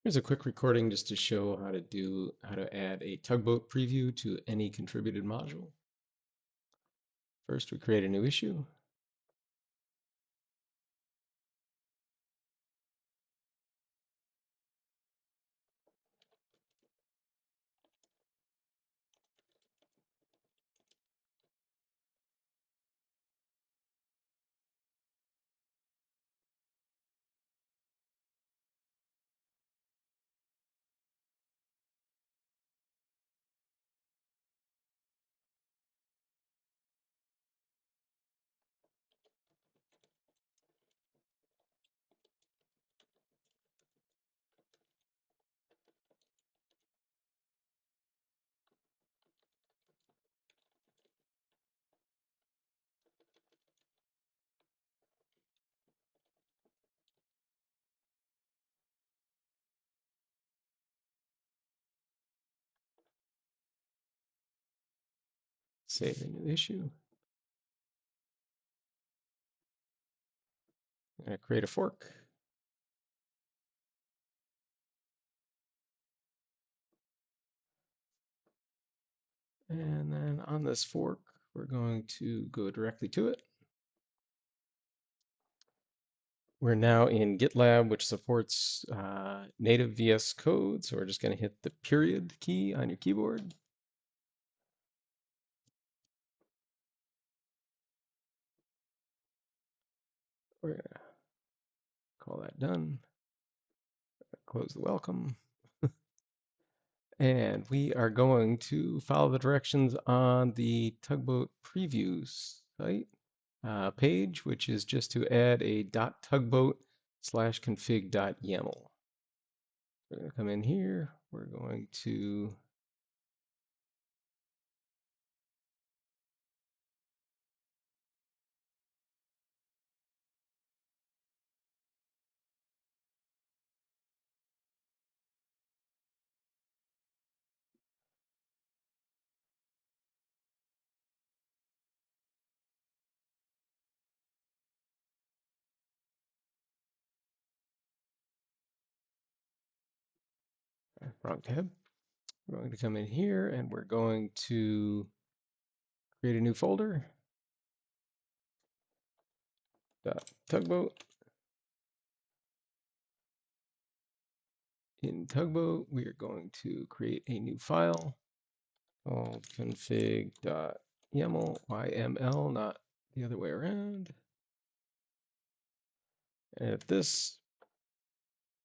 Here's a quick recording just to show how to add a Tugboat preview to any contributed module. First, we create a new issue. Save a new issue. I'm going to create a fork. And then on this fork, we're going to go directly to it. We're now in GitLab, which supports native VS Code. So we're just going to hit the period key on your keyboard. We're going to call that done. Close the welcome. And we are going to follow the directions on the Tugboat previews site page, which is just to add a .tugboat/config.yml. We're going to come in here. We're going to wrong tab. We're going to come in here and we're going to create a new folder. .tugboat. In Tugboat, we are going to create a new file called config.yml, not the other way around. Edit this.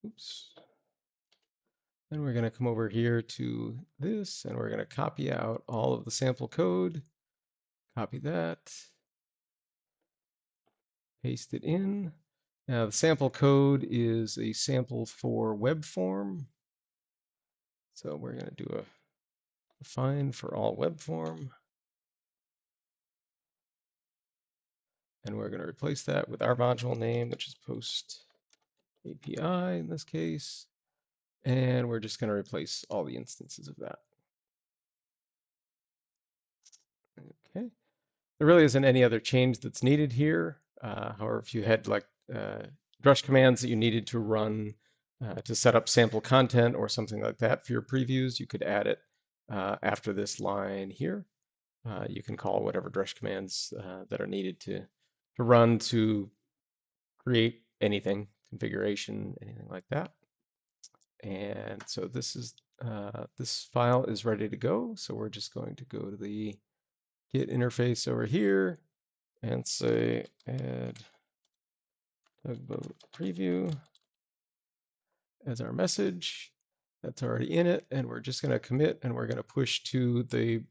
Oops. Then we're going to come over here to this, and we're going to copy out all of the sample code. Copy that. Paste it in. Now, the sample code is a sample for web form. So we're going to do a find for all web form. And we're going to replace that with our module name, which is post API in this case. And we're just going to replace all the instances of that. Okay. There really isn't any other change that's needed here. However, if you had like Drush commands that you needed to run to set up sample content or something like that for your previews, you could add it after this line here. You can call whatever Drush commands that are needed to run to create anything, configuration, anything like that. And so this is this file is ready to go. So we're just going to go to the Git interface over here and say add Tugboat preview as our message. That's already in it, and we're just going to commit, and we're going to push to the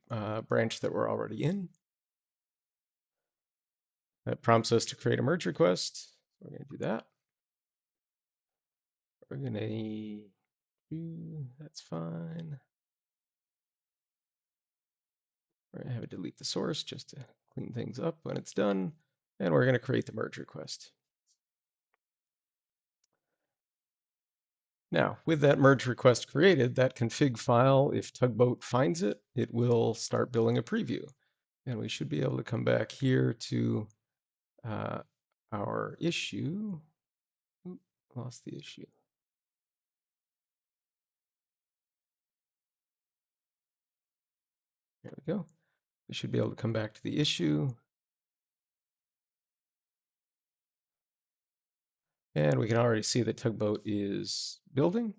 branch that we're already in. That prompts us to create a merge request. We're going to do that. We're going to do, that's fine. We're going to have it delete the source just to clean things up when it's done. And we're going to create the merge request. Now, with that merge request created, that config file, if Tugboat finds it, it will start building a preview. And we should be able to come back here to our issue. Oop, lost the issue. we go. We should be able to come back to the issue. And we can already see that Tugboat is building.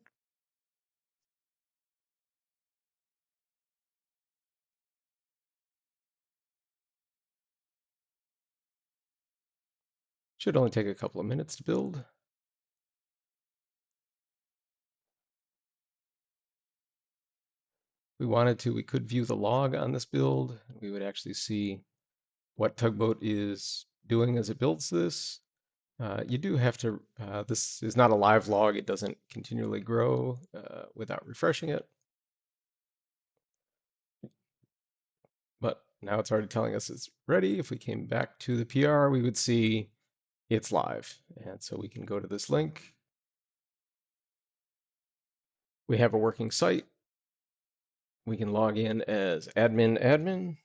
Should only take a couple of minutes to build. If we wanted to, we could view the log on this build. We would actually see what Tugboat is doing as it builds this. You do have to, this is not a live log. It doesn't continually grow without refreshing it. But now it's already telling us it's ready. If we came back to the PR, we would see it's live. And so we can go to this link. We have a working site. We can log in as admin.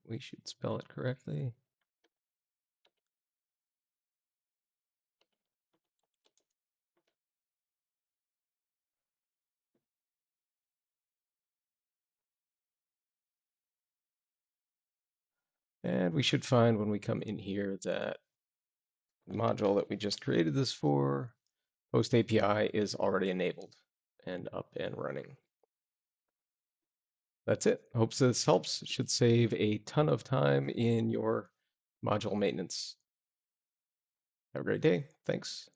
We should spell it correctly. And we should find when we come in here that module that we just created this for, Host API, is already enabled and up and running. That's it. Hope this helps. It should save a ton of time in your module maintenance. Have a great day. Thanks.